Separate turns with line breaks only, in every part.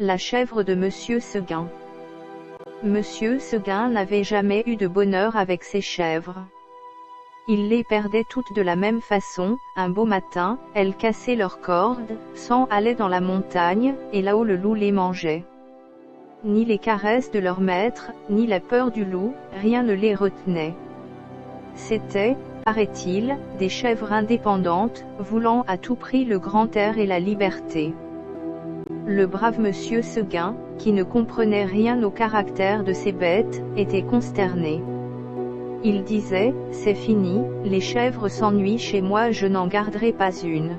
La chèvre de Monsieur Seguin. Monsieur Seguin n'avait jamais eu de bonheur avec ses chèvres. Il les perdait toutes de la même façon. Un beau matin, elles cassaient leurs cordes, s'en allaient dans la montagne, et là-haut le loup les mangeait. Ni les caresses de leur maître, ni la peur du loup, rien ne les retenait. C'étaient, paraît-il, des chèvres indépendantes, voulant à tout prix le grand air et la liberté. Le brave Monsieur Seguin, qui ne comprenait rien au caractère de ces bêtes, était consterné. Il disait, « C'est fini, les chèvres s'ennuient chez moi, je n'en garderai pas une. »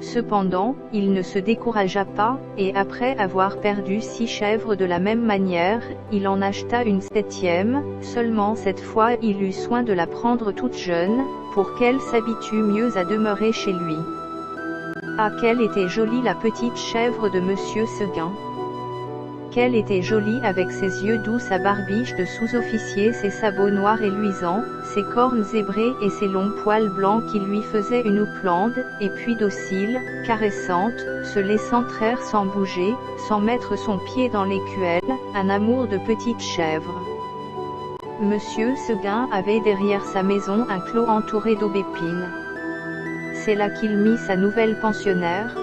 Cependant, il ne se découragea pas, et après avoir perdu 6 chèvres de la même manière, il en acheta une 7e, seulement cette fois il eut soin de la prendre toute jeune, pour qu'elle s'habitue mieux à demeurer chez lui. Ah, qu'elle était jolie la petite chèvre de Monsieur Seguin! Qu'elle était jolie avec ses yeux doux, sa barbiche de sous-officier, ses sabots noirs et luisants, ses cornes zébrées et ses longs poils blancs qui lui faisaient une houppelande, et puis docile, caressante, se laissant traire sans bouger, sans mettre son pied dans l'écuelle, un amour de petite chèvre. Monsieur Seguin avait derrière sa maison un clos entouré d'aubépines. C'est là qu'il mit sa nouvelle pensionnaire.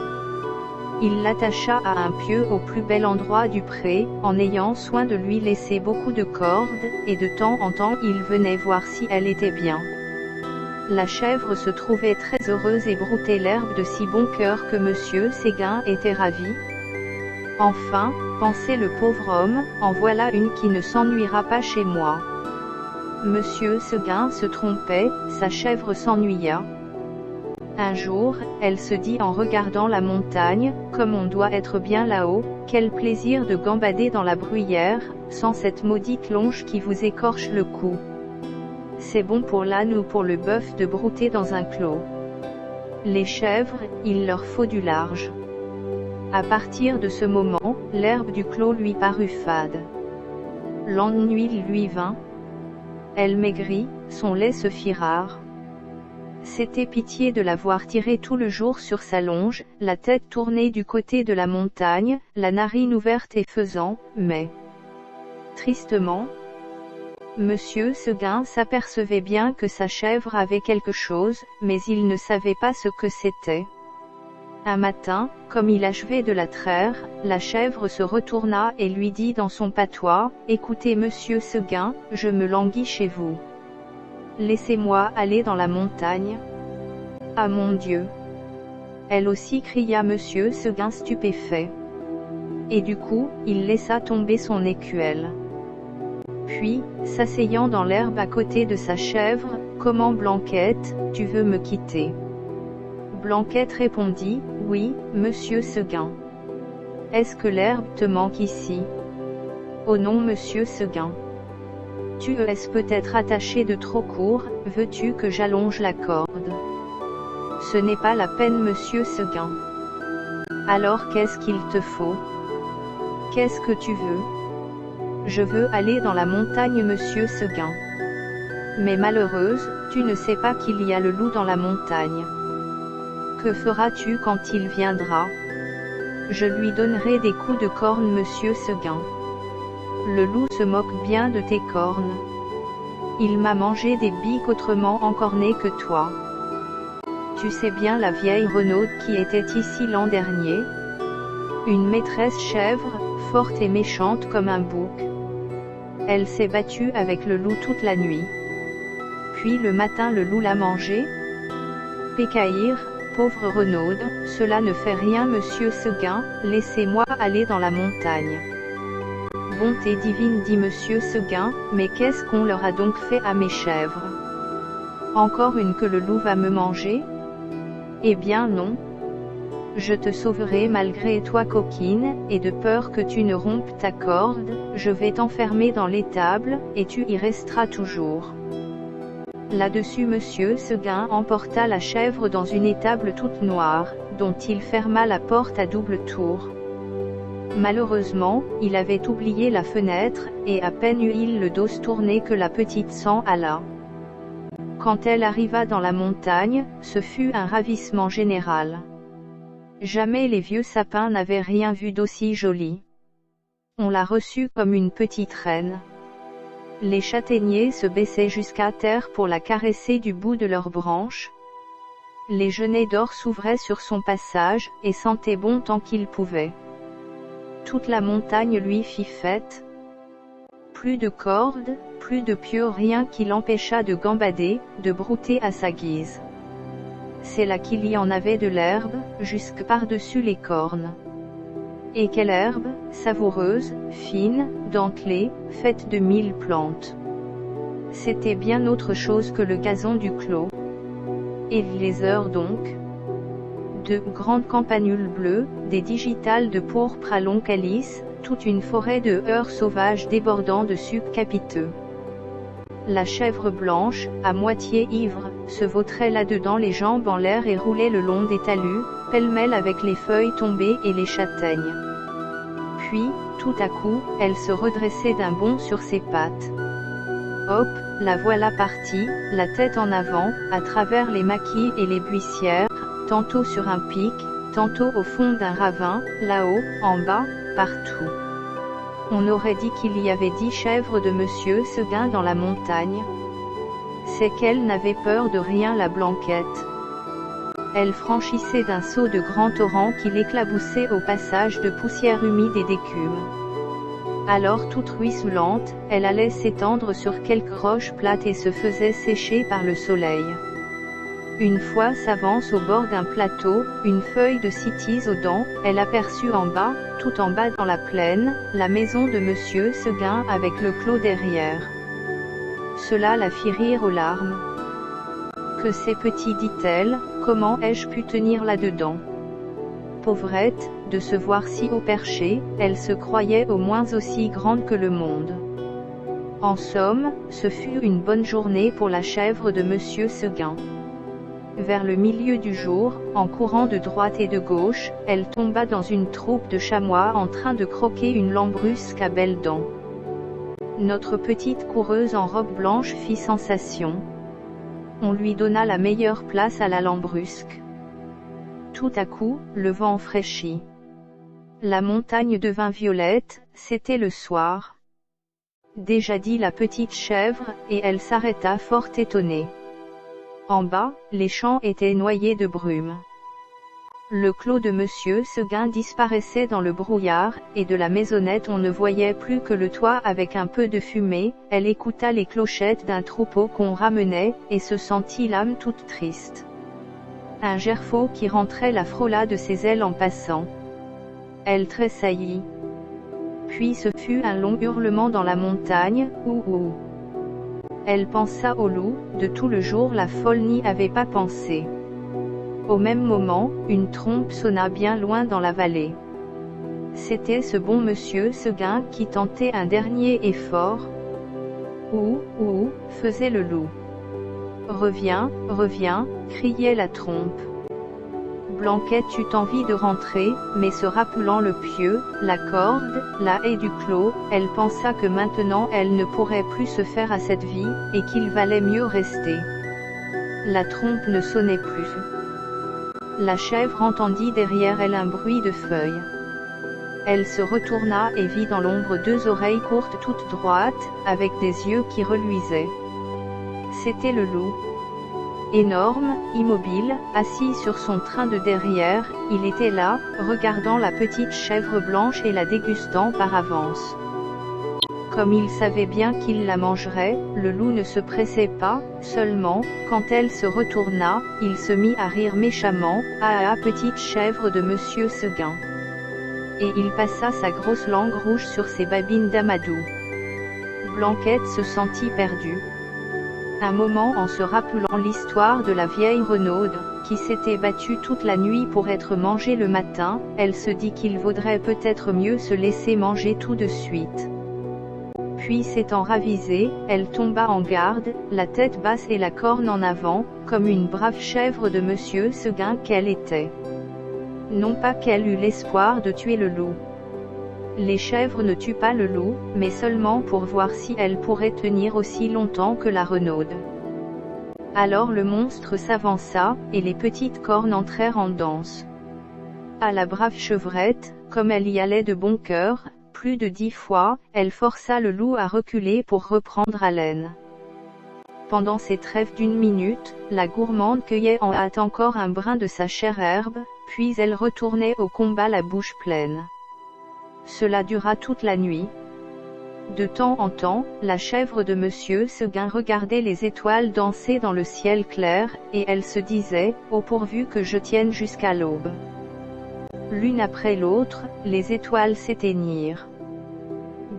Il l'attacha à un pieu au plus bel endroit du pré, en ayant soin de lui laisser beaucoup de cordes, et de temps en temps il venait voir si elle était bien. La chèvre se trouvait très heureuse et broutait l'herbe de si bon cœur que Monsieur Seguin était ravi. Enfin, pensait le pauvre homme, en voilà une qui ne s'ennuiera pas chez moi. Monsieur Seguin se trompait, sa chèvre s'ennuya. Un jour, elle se dit en regardant la montagne, comme on doit être bien là-haut, quel plaisir de gambader dans la bruyère, sans cette maudite longe qui vous écorche le cou. C'est bon pour l'âne ou pour le bœuf de brouter dans un clos. Les chèvres, il leur faut du large. À partir de ce moment, l'herbe du clos lui parut fade. L'ennui lui vint. Elle maigrit, son lait se fit rare. C'était pitié de la voir tirer tout le jour sur sa longe, la tête tournée du côté de la montagne, la narine ouverte et faisant « mais ». Tristement, Monsieur Seguin s'apercevait bien que sa chèvre avait quelque chose, mais il ne savait pas ce que c'était. Un matin, comme il achevait de la traire, la chèvre se retourna et lui dit dans son patois, « Écoutez Monsieur Seguin, je me languis chez vous. Laissez-moi aller dans la montagne. » Ah mon Dieu! Elle aussi cria Monsieur Seguin stupéfait. Et du coup, il laissa tomber son écuelle. Puis, s'asseyant dans l'herbe à côté de sa chèvre, « Comment Blanquette, tu veux me quitter ?» Blanquette répondit, « Oui, Monsieur Seguin. »« Est-ce que l'herbe te manque ici ?»« Oh non Monsieur Seguin. » Tu es peut-être attaché de trop court, veux-tu que j'allonge la corde? Ce n'est pas la peine Monsieur Seguin. Alors qu'est-ce qu'il te faut? Qu'est-ce que tu veux? Je veux aller dans la montagne Monsieur Seguin. Mais malheureuse, tu ne sais pas qu'il y a le loup dans la montagne. Que feras-tu quand il viendra? Je lui donnerai des coups de corne Monsieur Seguin. Le loup se moque bien de tes cornes. Il m'a mangé des biques autrement encornées que toi. Tu sais bien la vieille Renaude qui était ici l'an dernier? Une maîtresse chèvre, forte et méchante comme un bouc. Elle s'est battue avec le loup toute la nuit. Puis le matin le loup l'a mangée? Pécaïr, pauvre Renaude, cela ne fait rien Monsieur Seguin, laissez-moi aller dans la montagne. Bonté divine dit Monsieur Seguin, mais qu'est-ce qu'on leur a donc fait à mes chèvres? Encore une que le loup va me manger? Eh bien non. Je te sauverai malgré toi coquine, et de peur que tu ne rompes ta corde, je vais t'enfermer dans l'étable, et tu y resteras toujours. Là-dessus Monsieur Seguin emporta la chèvre dans une étable toute noire, dont il ferma la porte à double tour. Malheureusement, il avait oublié la fenêtre, et à peine eut-il le dos tourné que la petite s'en alla. Quand elle arriva dans la montagne, ce fut un ravissement général. Jamais les vieux sapins n'avaient rien vu d'aussi joli. On l'a reçue comme une petite reine. Les châtaigniers se baissaient jusqu'à terre pour la caresser du bout de leurs branches. Les genêts d'or s'ouvraient sur son passage, et sentaient bon tant qu'ils pouvaient. Toute la montagne lui fit fête. Plus de cordes, plus de pieux, rien qui l'empêchât de gambader, de brouter à sa guise. C'est là qu'il y en avait de l'herbe, jusque par-dessus les cornes. Et quelle herbe, savoureuse, fine, dentelée, faite de 1000 plantes. C'était bien autre chose que le gazon du clos. Et les heures donc? De grandes campanules bleues, des digitales de pourpre à long calice, toute une forêt de heures sauvages débordant de sucs capiteux. La chèvre blanche, à moitié ivre, se vautrait là-dedans les jambes en l'air et roulait le long des talus, pêle-mêle avec les feuilles tombées et les châtaignes. Puis, tout à coup, elle se redressait d'un bond sur ses pattes. Hop, la voilà partie, la tête en avant, à travers les maquis et les buissières, tantôt sur un pic, tantôt au fond d'un ravin, là-haut, en bas, partout. On aurait dit qu'il y avait 10 chèvres de Monsieur Seguin dans la montagne. C'est qu'elle n'avait peur de rien, la Blanquette. Elle franchissait d'un saut de grands torrents qui l'éclaboussaient au passage de poussière humide et d'écume. Alors toute ruisselante, elle allait s'étendre sur quelques roches plates et se faisait sécher par le soleil. Une fois s'avance au bord d'un plateau, une feuille de cytise aux dents, elle aperçut en bas, tout en bas dans la plaine, la maison de Monsieur Seguin avec le clos derrière. Cela la fit rire aux larmes. Que c'est petit, dit-elle, comment ai-je pu tenir là-dedans? Pauvrette, de se voir si haut perché, elle se croyait au moins aussi grande que le monde. En somme, ce fut une bonne journée pour la chèvre de Monsieur Seguin. Vers le milieu du jour, en courant de droite et de gauche, elle tomba dans une troupe de chamois en train de croquer une lambrusque à belles dents. Notre petite coureuse en robe blanche fit sensation. On lui donna la meilleure place à la lambrusque. Tout à coup, le vent fraîchit. La montagne devint violette, c'était le soir. Déjà dit la petite chèvre, et elle s'arrêta fort étonnée. En bas, les champs étaient noyés de brume. Le clos de Monsieur Seguin disparaissait dans le brouillard, et de la maisonnette on ne voyait plus que le toit avec un peu de fumée. Elle écouta les clochettes d'un troupeau qu'on ramenait, et se sentit l'âme toute triste. Un gerfaut qui rentrait la frôla de ses ailes en passant. Elle tressaillit. Puis ce fut un long hurlement dans la montagne, ouh. Elle pensa au loup, de tout le jour la folle n'y avait pas pensé. Au même moment, une trompe sonna bien loin dans la vallée. C'était ce bon Monsieur Seguin qui tentait un dernier effort. Ouh, faisait le loup. Reviens, criait la trompe. Blanquette eut envie de rentrer, mais se rappelant le pieu, la corde, la haie du clos, elle pensa que maintenant elle ne pourrait plus se faire à cette vie, et qu'il valait mieux rester. La trompe ne sonnait plus. La chèvre entendit derrière elle un bruit de feuilles. Elle se retourna et vit dans l'ombre 2 oreilles courtes toutes droites, avec des yeux qui reluisaient. C'était le loup. Énorme, immobile, assis sur son train de derrière, il était là, regardant la petite chèvre blanche et la dégustant par avance. Comme il savait bien qu'il la mangerait, le loup ne se pressait pas, seulement, quand elle se retourna, il se mit à rire méchamment, « Ah, petite chèvre de Monsieur Seguin !» Et il passa sa grosse langue rouge sur ses babines d'amadou. Blanquette se sentit perdue. Un moment en se rappelant l'histoire de la vieille renaude, qui s'était battue toute la nuit pour être mangée le matin, elle se dit qu'il vaudrait peut-être mieux se laisser manger tout de suite. Puis s'étant ravisée, elle tomba en garde, la tête basse et la corne en avant, comme une brave chèvre de Monsieur Seguin qu'elle était. Non pas qu'elle eût l'espoir de tuer le loup. Les chèvres ne tuent pas le loup, mais seulement pour voir si elles pourraient tenir aussi longtemps que la renaude. Alors le monstre s'avança, et les petites cornes entrèrent en danse. À la brave chevrette, comme elle y allait de bon cœur, plus de 10 fois, elle força le loup à reculer pour reprendre haleine. Pendant ces trêves d'1 minute, la gourmande cueillait en hâte encore un brin de sa chère herbe, puis elle retournait au combat la bouche pleine. Cela dura toute la nuit. De temps en temps, la chèvre de Monsieur Seguin regardait les étoiles danser dans le ciel clair, et elle se disait, « Oh pourvu que je tienne jusqu'à l'aube !» L'une après l'autre, les étoiles s'éteignirent.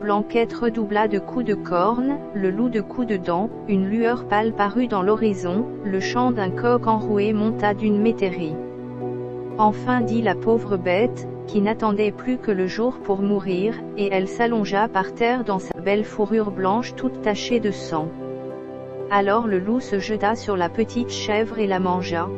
Blanquette redoubla de coups de corne, le loup de coups de dents, une lueur pâle parut dans l'horizon, le chant d'un coq enroué monta d'une métairie. Enfin dit la pauvre bête, qui n'attendait plus que le jour pour mourir, et elle s'allongea par terre dans sa belle fourrure blanche toute tachée de sang. Alors le loup se jeta sur la petite chèvre et la mangea.